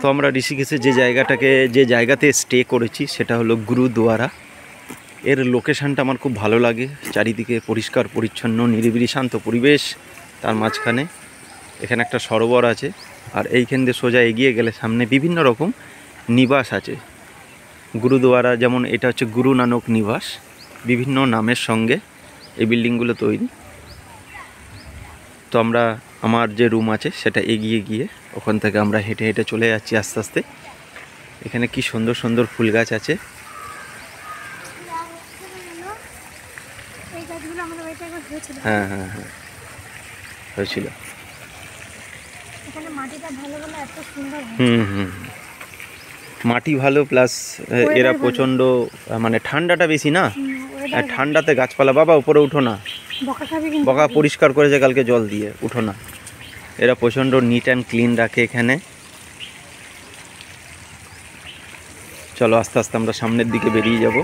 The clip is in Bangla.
তো আমরা ঋষিকেশে যে জায়গাতে স্টে করেছি সেটা হলো গুরুদুয়ারা। এর লোকেশানটা আমার খুব ভালো লাগে, চারিদিকে পরিষ্কার পরিচ্ছন্ন, নিরিবিলি শান্ত পরিবেশ, তার মাঝখানে এখানে একটা সরোবর আছে। আর এইখান দিয়ে সোজা এগিয়ে গেলে সামনে বিভিন্ন রকম নিবাস আছে। গুরুদুয়ারা যেমন এটা হচ্ছে গুরু নানক নিবাস, বিভিন্ন নামের সঙ্গে এই বিল্ডিংগুলো তৈরি। তো আমার যে রুম আছে সেটা এগিয়ে গিয়ে ওখান থেকে আমরা হেঁটে হেঁটে চলে যাচ্ছি আস্তে আস্তে। এখানে কি সুন্দর সুন্দর ফুল গাছ আছে। হ্যাঁ হ্যাঁ হ্যাঁ হয়েছিল। মাটি ভালো, প্লাস এরা প্রচণ্ড মানে ঠান্ডাটা বেশি না, ঠান্ডাতে গাছপালা। বাবা উপরে উঠো না, বকা পরিষ্কার করেছে কালকে জল দিয়ে, উঠো না। এরা প্রচণ্ড নিট অ্যান্ড ক্লিন রাখে এখানে। চলো আস্তে আস্তে আমরা সামনের দিকে বেরিয়ে যাব।